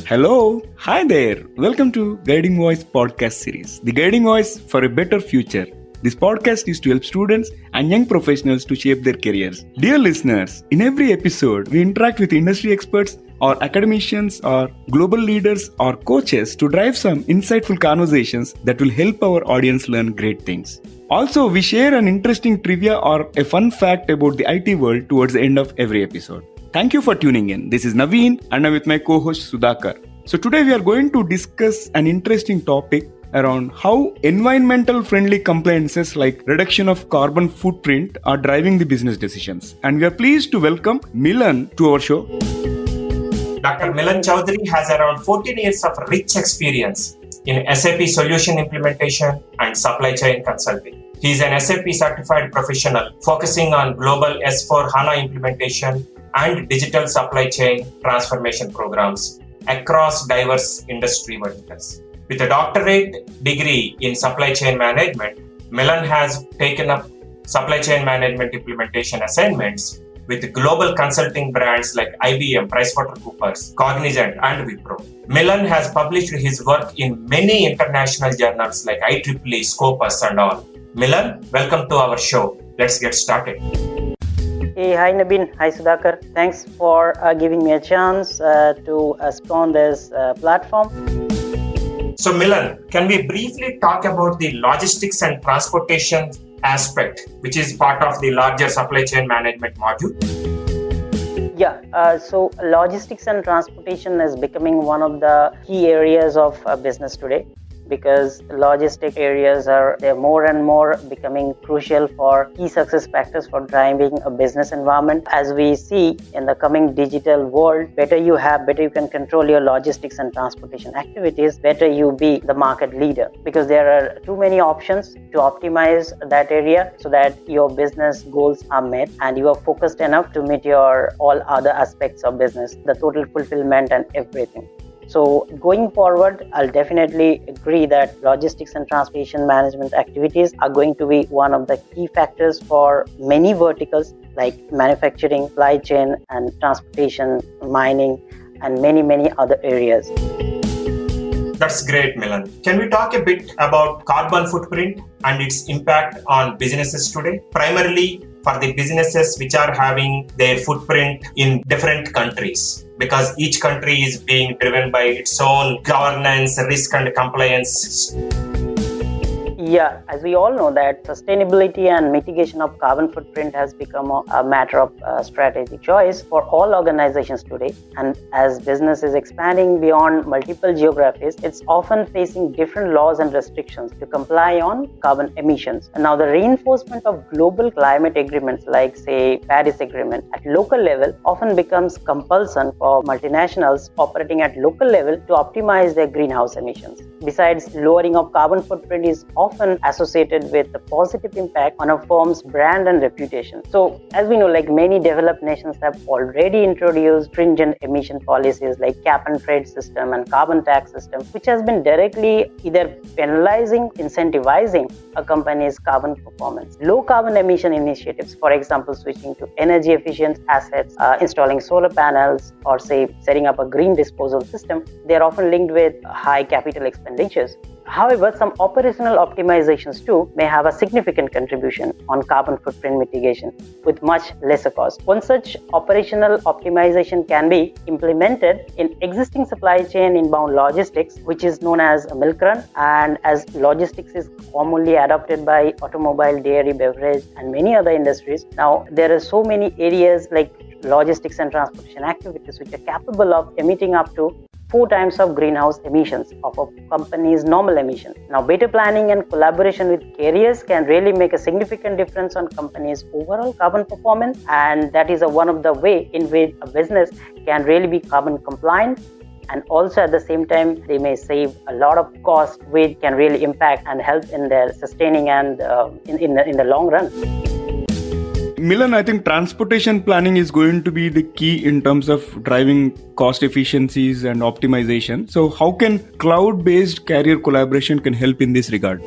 Hello, hi there. Welcome to Guiding Voice podcast series, The Guiding Voice for a Better Future. This podcast is to help students and young professionals to shape their careers. Dear listeners, in every episode, we interact with industry experts or academicians or global leaders or coaches to drive some insightful conversations that will help our audience learn great things. Also, we share an interesting trivia or a fun fact about the IT world towards the end of every episode. Thank you for tuning in. This is Naveen and I'm with my co-host Sudhakar. So today we are going to discuss an interesting topic around how environmental friendly compliances like reduction of carbon footprint are driving the business decisions. And we are pleased to welcome Milan to our show. Dr. Milan Choudhury has around 14 years of rich experience in SAP solution implementation and supply chain consulting. He is an SAP Certified professional focusing on global S4 HANA implementation and digital supply chain transformation programs across diverse industry verticals. With a doctorate degree in supply chain management, Milan has taken up supply chain management implementation assignments with global consulting brands like IBM, PricewaterhouseCoopers, Cognizant, and Wipro. Milan has published his work in many international journals like IEEE, SCOPUS, and all. Milan, welcome to our show. Let's get started. Hey, hi Naveen, hi Sudhakar. Thanks for giving me a chance to speak on this platform. So Milan, can we briefly talk about the logistics and transportation aspect, which is part of the larger supply chain management module? So logistics and transportation is becoming one of the key areas of business today, because logistic areas they're more and more becoming crucial for key success factors for driving a business environment. As we see in the coming digital world, better you can control your logistics and transportation activities, better you be the market leader, because there are too many options to optimize that area so that your business goals are met and you are focused enough to meet your all other aspects of business, the total fulfillment and everything. So going forward, I'll definitely agree that logistics and transportation management activities are going to be one of the key factors for many verticals like manufacturing, supply chain, and transportation, mining, and many other areas. That's great, Milan. Can we talk a bit about carbon footprint and its impact on businesses today? Primarily for the businesses which are having their footprint in different countries, because each country is being driven by its own governance, risk and compliance. Yeah, as we all know that sustainability and mitigation of carbon footprint has become a matter of strategic choice for all organizations today. And as business is expanding beyond multiple geographies, it's often facing different laws and restrictions to comply on carbon emissions. And now the reinforcement of global climate agreements like, say, Paris Agreement at local level often becomes compulsion for multinationals operating at local level to optimize their greenhouse emissions. Besides, lowering of carbon footprint is often associated with a positive impact on a firm's brand and reputation. So, as we know, like many developed nations have already introduced stringent emission policies like cap and trade system and carbon tax system, which has been directly either penalizing, incentivizing a company's carbon performance. Low carbon emission initiatives, for example, switching to energy efficient assets, installing solar panels, or say setting up a green disposal system, they are often linked with high capital expenditures. However, some operational optimizations too may have a significant contribution on carbon footprint mitigation with much lesser cost. One such operational optimization can be implemented in existing supply chain inbound logistics, which is known as a milk run, and as logistics is commonly adopted by automobile, dairy, beverage, and many other industries. Now, there are so many areas like logistics and transportation activities which are capable of emitting up to 4 times of greenhouse emissions of a company's normal emission. Now, better planning and collaboration with carriers can really make a significant difference on company's overall carbon performance, and that is one of the way in which a business can really be carbon compliant, and also at the same time they may save a lot of cost, which can really impact and help in their sustaining and in the long run. Milan, I think transportation planning is going to be the key in terms of driving cost efficiencies and optimization. So how can cloud-based career collaboration can help in this regard?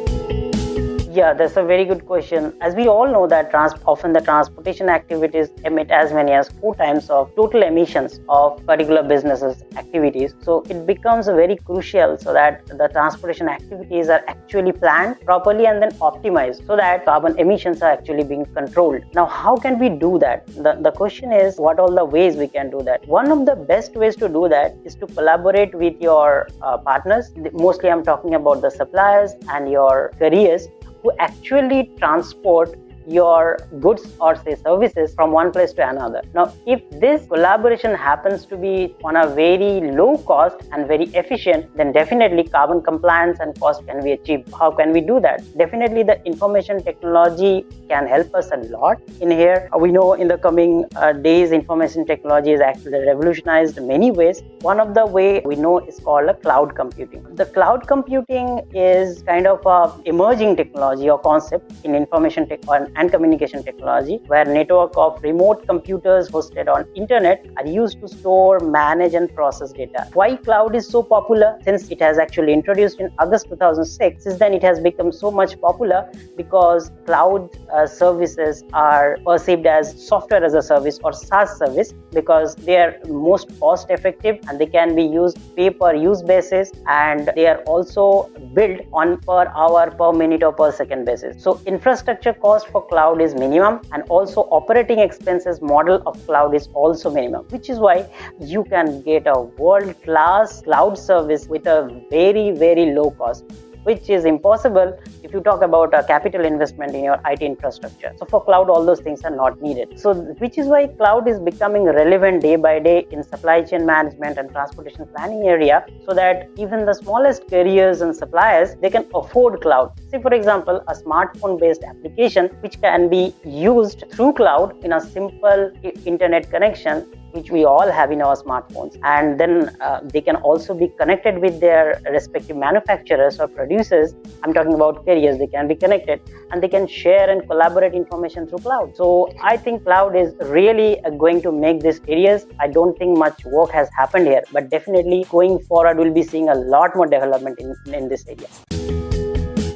Yeah, that's a very good question. As we all know that often the transportation activities emit as many as 4 times of total emissions of particular businesses activities. So it becomes very crucial so that the transportation activities are actually planned properly and then optimized so that carbon emissions are actually being controlled. Now, how can we do that? The question is, what all the ways we can do that? One of the best ways to do that is to collaborate with your partners. Mostly I'm talking about the suppliers and your careers who actually transport your goods or say services from one place to another. Now, if this collaboration happens to be on a very low cost and very efficient, then definitely carbon compliance and cost can be achieved. How can we do that? Definitely the information technology can help us a lot in here. We know in the coming days, information technology is actually revolutionized in many ways. One of the way we know is called a cloud computing. The cloud computing is kind of a emerging technology or concept in information tech and communication technology, where network of remote computers hosted on internet are used to store, manage and process data. Why cloud is so popular? Since it has actually introduced in August 2006, since then it has become so much popular because cloud services are perceived as software as a service or SaaS service because they are most cost effective and they can be used pay per use basis, and they are also built on per hour, per minute or per second basis. So infrastructure cost for cloud is minimum, and also operating expenses model of cloud is also minimum, which is why you can get a world-class cloud service with a very, very low cost, which is impossible if you talk about a capital investment in your IT infrastructure. So for cloud, all those things are not needed. So which is why cloud is becoming relevant day by day in supply chain management and transportation planning area, so that even the smallest carriers and suppliers, they can afford cloud. Say for example, a smartphone based application which can be used through cloud in a simple internet connection, which we all have in our smartphones, and then they can also be connected with their respective manufacturers or producers. I'm talking about carriers. They can be connected and they can share and collaborate information through cloud. So I think cloud is really going to make these areas. I don't think much work has happened here, but definitely going forward we'll be seeing a lot more development in this area.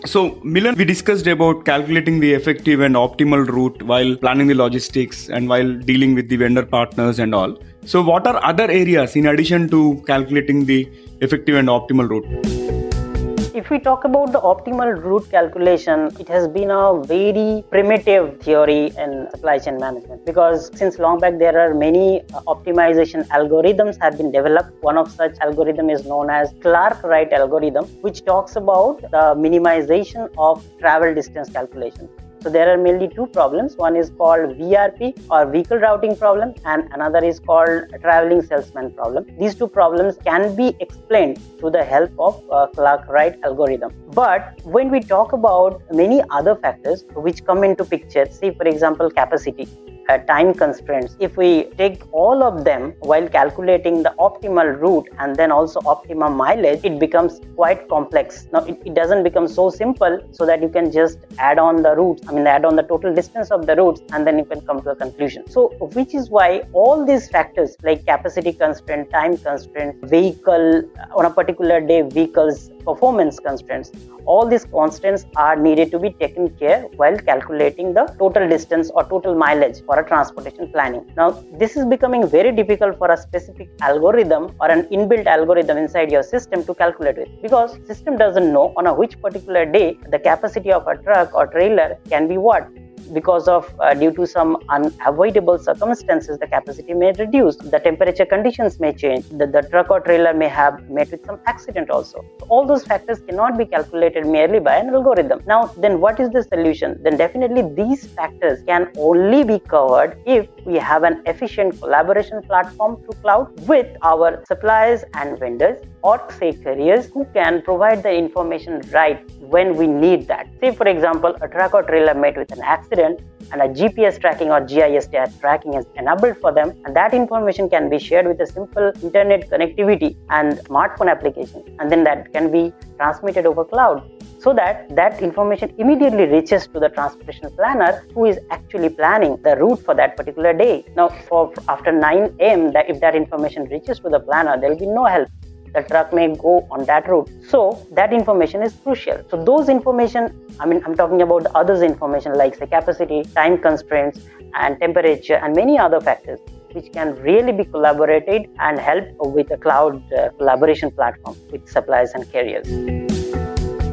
So, Milan, we discussed about calculating the effective and optimal route while planning the logistics and while dealing with the vendor partners and all. So, what are other areas in addition to calculating the effective and optimal route? If we talk about the optimal route calculation, it has been a very primitive theory in supply chain management, because since long back there are many optimization algorithms have been developed. One of such algorithm is known as Clark-Wright algorithm, which talks about the minimization of travel distance calculation. So there are mainly two problems. One is called VRP or vehicle routing problem, and another is called traveling salesman problem. These two problems can be explained through the help of Clark-Wright algorithm. But when we talk about many other factors which come into picture, say for example capacity, time constraints, if we take all of them while calculating the optimal route and then also optimum mileage, it becomes quite complex. Now it doesn't become so simple so that you can just add on the routes, add on the total distance of the routes and then you can come to a conclusion. So which is why all these factors like capacity constraint, time constraint, vehicle on a particular day, vehicles performance constraints, all these constraints are needed to be taken care while calculating the total distance or total mileage for a transportation planning. Now, this is becoming very difficult for a specific algorithm or an inbuilt algorithm inside your system to calculate it, because system doesn't know on a which particular day the capacity of a truck or trailer can be what. Because of due to some unavoidable circumstances, the capacity may reduce, the temperature conditions may change, the truck or trailer may have met with some accident also. So all those factors cannot be calculated merely by an algorithm. Now then what is the solution? Then definitely these factors can only be covered if we have an efficient collaboration platform through cloud with our suppliers and vendors, or say carriers, who can provide the information right when we need that. Say for example, a truck or trailer met with an accident and a GPS tracking or GIS tracking is enabled for them, and that information can be shared with a simple internet connectivity and smartphone application, and then that can be transmitted over cloud, so that that information immediately reaches to the transportation planner who is actually planning the route for that particular day. Now, for after 9 a.m., if that information reaches to the planner, there will be no help. the truck may go on that route. So that information is crucial. So those information, I'm talking about the others information like say capacity, time constraints, and temperature, and many other factors which can really be collaborated and help with a cloud collaboration platform with suppliers and carriers.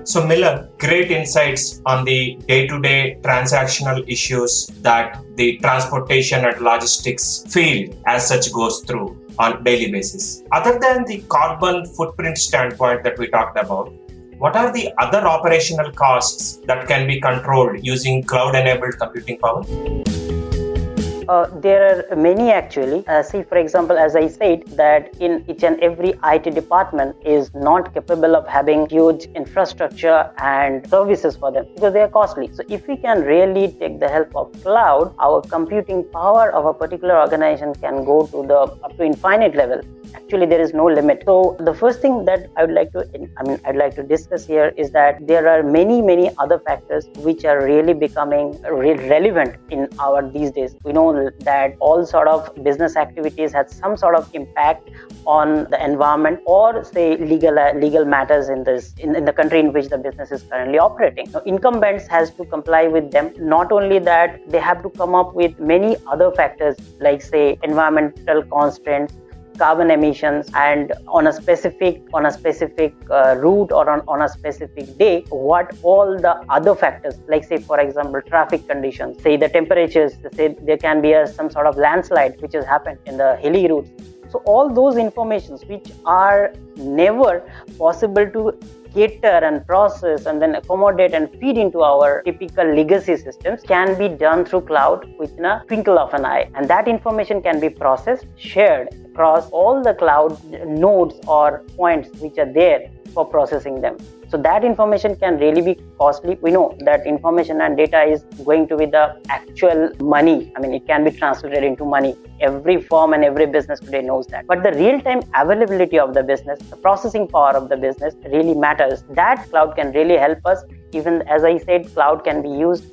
So Milan, great insights on the day-to-day transactional issues that the transportation and logistics field as such goes through on a daily basis. Other than the carbon footprint standpoint that we talked about, what are the other operational costs that can be controlled using cloud-enabled computing power? There are many actually. See, for example, as I said, that in each and every IT department is not capable of having huge infrastructure and services for them because they are costly. So if we can really take the help of cloud, our computing power of a particular organization can go to the up to infinite level. Actually, there is no limit. So the first thing that I'd like to discuss here is that there are many other factors which are really becoming relevant in our these days. We know that all sort of business activities has some sort of impact on the environment or say legal matters in the country in which the business is currently operating. Now, incumbents has to comply with them. Not only that, they have to come up with many other factors like say environmental constraints, carbon emissions, and on a specific route or on a specific day, what all the other factors like say for example traffic conditions, say the temperatures, say there can be some sort of landslide which has happened in the hilly routes. So all those informations which are never possible to cater and process and then accommodate and feed into our typical legacy systems can be done through cloud within a twinkle of an eye, and that information can be processed, shared across all the cloud nodes or points which are there for processing them. So that information can really be costly. We know that information and data is going to be the actual money. It can be translated into money. Every firm and every business today knows that. But the real-time availability of the business, the processing power of the business really matters. That cloud can really help us. Even as I said, cloud can be used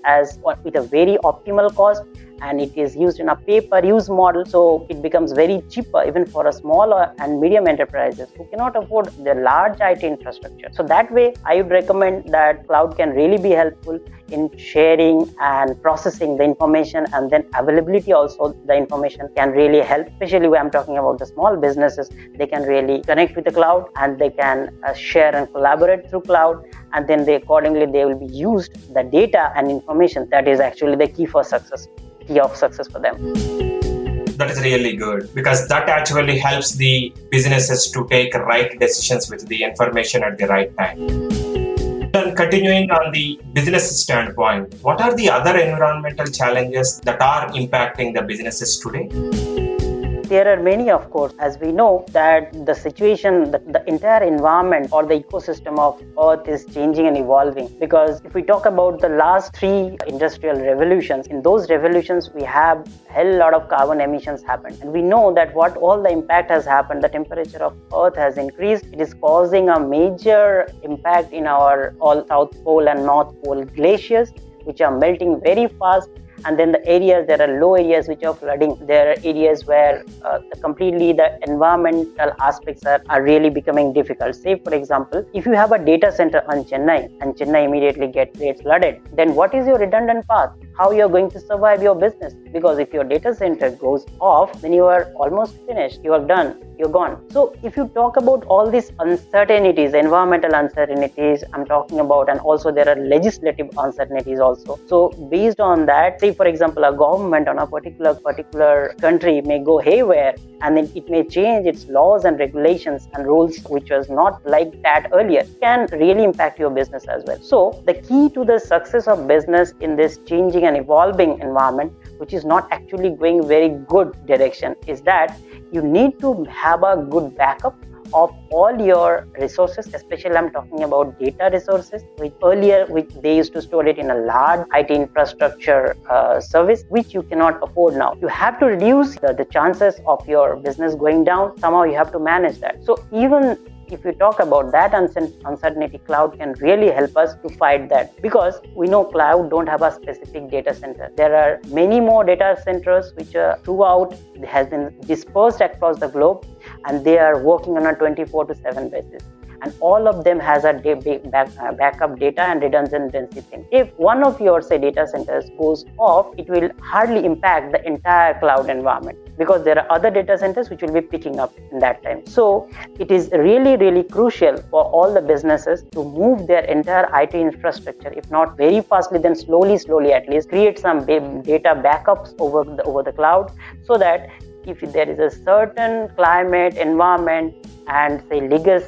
with a very optimal cost, and it is used in a pay-per-use model, so it becomes very cheaper even for a small and medium enterprises who cannot afford the large IT infrastructure. So that way, I would recommend that cloud can really be helpful in sharing and processing the information, and then availability also the information can really help, especially when I'm talking about the small businesses. They can really connect with the cloud and they can share and collaborate through cloud, and then they will be used the data and information that is actually the key of success for them. That is really good because that actually helps the businesses to take right decisions with the information at the right time. And continuing on the business standpoint, what are the other environmental challenges that are impacting the businesses today? There are many, of course, as we know that the situation, the entire environment or the ecosystem of Earth is changing and evolving. Because if we talk about the last 3 industrial revolutions, in those revolutions we have a hell lot of carbon emissions happened. And we know that what all the impact has happened, the temperature of Earth has increased. It is causing a major impact in our all South Pole and North Pole glaciers, which are melting very fast. And then there are low areas which are flooding. There are areas where completely the environmental aspects are really becoming difficult. Say, for example, if you have a data center on Chennai and Chennai immediately gets flooded, then what is your redundant path? How you are going to survive your business? Because if your data center goes off, then you are almost finished. You are done. You're gone. So if you talk about all these uncertainties, environmental uncertainties I'm talking about, and also there are legislative uncertainties also. So based on that, say for example, a government on a particular country may go haywire, and then it may change its laws and regulations and rules, which was not like that earlier, can really impact your business as well. So the key to the success of business in this changing and evolving environment, which is not actually going very good direction, is that you need to have a good backup of all your resources, especially I'm talking about data resources, which they used to store it in a large IT infrastructure service, which you cannot afford now. You have to reduce the chances of your business going down. Somehow you have to manage that. So even if you talk about that uncertainty, cloud can really help us to fight that, because we know cloud don't have a specific data center. There are many more data centers which are throughout has been dispersed across the globe, and they are working on a 24/7 basis. And all of them has a backup data and redundancy thing. If one of your data centers goes off, it will hardly impact the entire cloud environment, because there are other data centers which will be picking up in that time. So it is really, really crucial for all the businesses to move their entire IT infrastructure, if not very fastly, then slowly at least, create some data backups over the cloud, so that if there is a certain climate, environment, and legal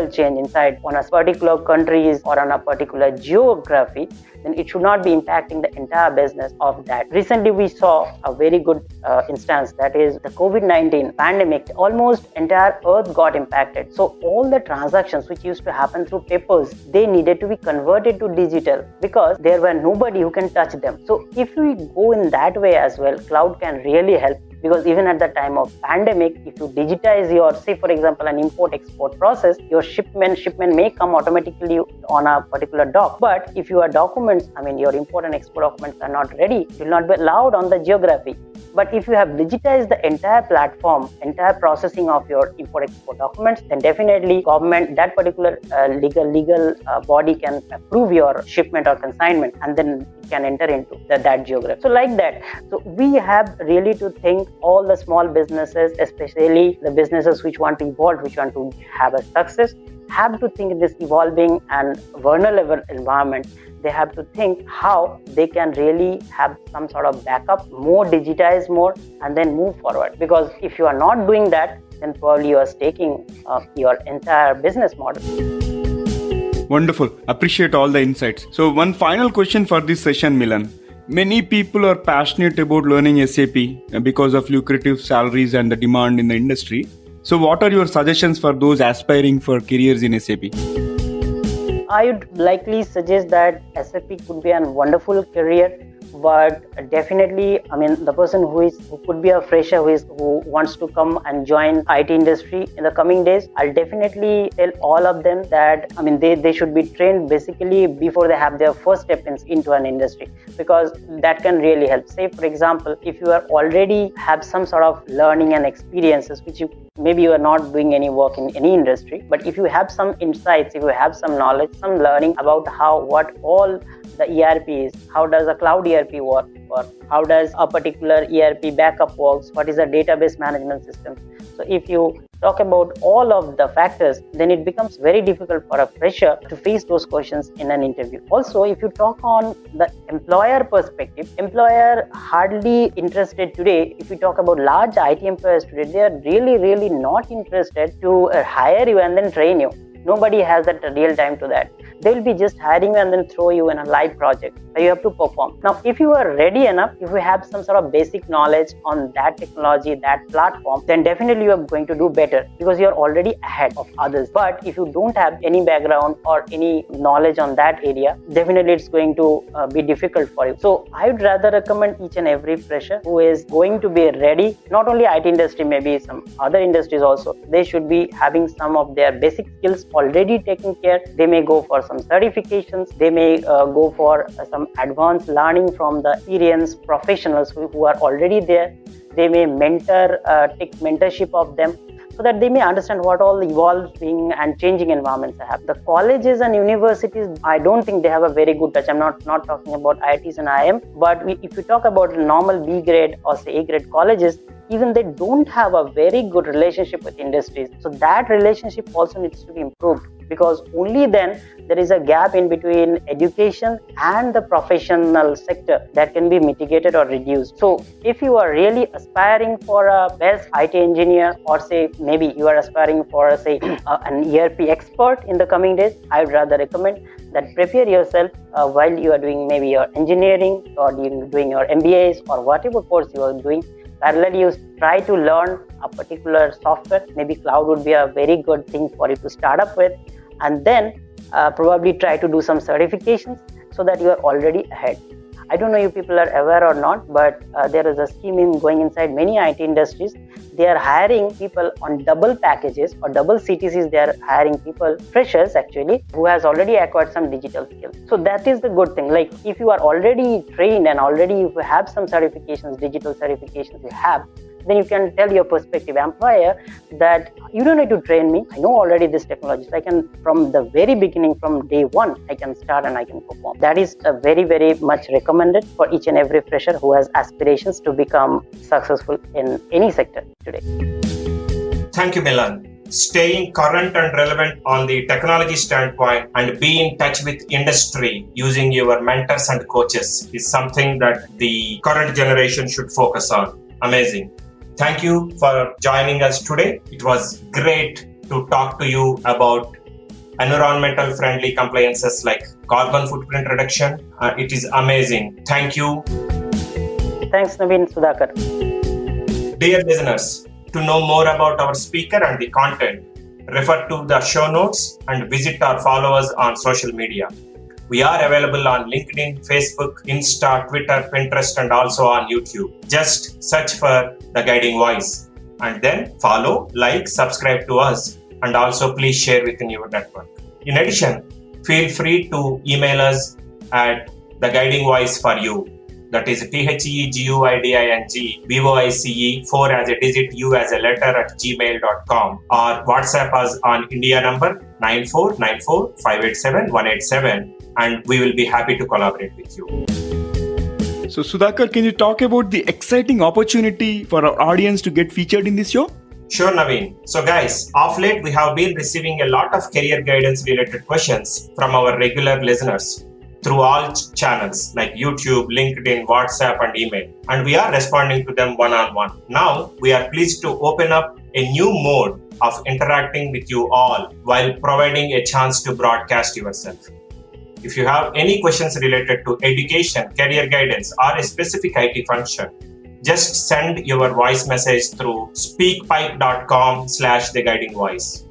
change inside on a particular countries or on a particular geography, then it should not be impacting the entire business of that. Recently, we saw a very good instance, that is the COVID-19 pandemic. Almost entire earth got impacted. So all the transactions which used to happen through papers, they needed to be converted to digital, because there were nobody who can touch them. So if we go in that way as well, cloud can really help. Because even at the time of pandemic, if you digitize your, say for example, an import-export process, your shipment may come automatically on a particular dock. But if your documents, your import and export documents are not ready, it will not be allowed on the geography. But if you have digitized the entire platform, entire processing of your import-export documents, then definitely government, that particular legal body can approve your shipment or consignment, and then it can enter into that geography. So like that. So we have really to think all the small businesses, especially the businesses which want to evolve, which want to have a success, have to think in this evolving and vulnerable environment. They have to think how they can really have some sort of backup, more digitize more, and then move forward. Because if you are not doing that, then probably you are staking your entire business model. Wonderful. Appreciate all the insights. So one final question for this session, Milan. Many people are passionate about learning SAP because of lucrative salaries and the demand in the industry. So what are your suggestions for those aspiring for careers in SAP? I would likely suggest that SAP could be a wonderful career, but definitely, the person who could be a fresher, who wants to come and join IT industry in the coming days, I'll definitely tell all of them that they should be trained basically before they have their first step into an industry, because that can really help. Say for example, if you are already have some sort of learning and experiences, which maybe you are not doing any work in any industry, but if you have some insights, if you have some knowledge, some learning about what all the ERP is, how does a cloud ERP work, or how does a particular ERP backup works, what is a database management system. So if you talk about all of the factors, then it becomes very difficult for a fresher to face those questions in an interview. Also, if you talk on the employer perspective, employer hardly interested today. If you talk about large IT employers today, they are really, really not interested to hire you and then train you. Nobody has that real time to that. They will be just hiring you and then throw you in a live project that you have to perform. Now, if you are ready enough, if you have some sort of basic knowledge on that technology, that platform, then definitely you are going to do better, because you are already ahead of others. But if you don't have any background or any knowledge on that area, definitely it's going to be difficult for you. So I would rather recommend each and every fresher who is going to be ready, not only IT industry, maybe some other industries also, they should be having some of their basic skills already taken care. They may go for some certifications, they may go for some advanced learning from the experienced professionals who are already there. They may take mentorship of them, so that they may understand what all the evolving and changing environments have. The colleges and universities, I don't think they have a very good touch. I'm not talking about IITs and IIM, but if you talk about normal B grade or say A grade colleges, even they don't have a very good relationship with industries. So that relationship also needs to be improved, because only then there is a gap in between education and the professional sector that can be mitigated or reduced. So if you are really aspiring for a best IT engineer, or say maybe you are aspiring for an ERP expert in the coming days, I would rather recommend that prepare yourself while you are doing maybe your engineering or doing your MBAs or whatever course you are doing. Parallelly, you try to learn a particular software. Maybe cloud would be a very good thing for you to start up with, and then probably try to do some certifications so that you are already ahead. I don't know if people are aware or not, but there is a scheme going inside many IT industries. They are hiring people on double packages or double CTCs. They are hiring people, freshers actually, who has already acquired some digital skills. So that is the good thing. Like if you are already trained and already you have some certifications, digital certifications you have, then you can tell your prospective employer that you don't need to train me. I know already this technology. So I can, from the very beginning, from day one, I can start and I can perform. That is very, very much recommended for each and every fresher who has aspirations to become successful in any sector today. Thank you, Milan. Staying current and relevant on the technology standpoint and be in touch with industry using your mentors and coaches is something that the current generation should focus on. Amazing. Thank you for joining us today. It was great to talk to you about environmental friendly compliances like carbon footprint reduction. It is amazing. Thank you. Thanks, Naveen Sudhakar. Dear listeners, to know more about our speaker and the content, refer to the show notes and visit or follow us on social media. We are available on LinkedIn, Facebook, Insta, Twitter, Pinterest, and also on YouTube. Just search for The Guiding Voice and then follow, like, subscribe to us, and also please share within your network. In addition, feel free to email us at The Guiding Voice for You. That is THEGUIDING VOICE 4 as a digit, U as a letter at gmail.com, or WhatsApp us on India number 9494587187, and we will be happy to collaborate with you. So Sudhakar, can you talk about the exciting opportunity for our audience to get featured in this show? Sure, Naveen. So guys, of late we have been receiving a lot of career guidance related questions from our regular listeners through all channels like YouTube, LinkedIn, WhatsApp, and email. And we are responding to them one-on-one. Now, we are pleased to open up a new mode of interacting with you all while providing a chance to broadcast yourself. If you have any questions related to education, career guidance, or a specific IT function, just send your voice message through speakpipe.com/theguidingvoice.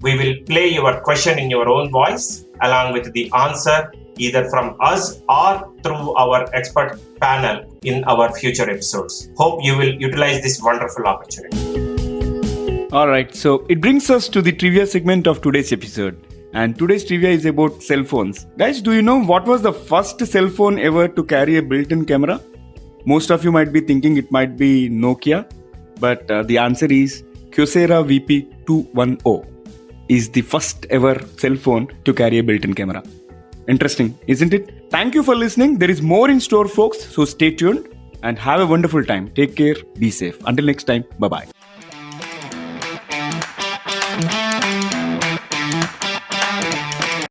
We will play your question in your own voice along with the answer either from us or through our expert panel in our future episodes. Hope you will utilize this wonderful opportunity. All right, so it brings us to the trivia segment of today's episode. And today's trivia is about cell phones. Guys, do you know what was the first cell phone ever to carry a built-in camera? Most of you might be thinking it might be Nokia, but the answer is Kyocera VP210 is the first ever cell phone to carry a built-in camera. Interesting, isn't it? Thank you for listening. There is more in store, folks. So stay tuned and have a wonderful time. Take care. Be safe. Until next time. Bye-bye.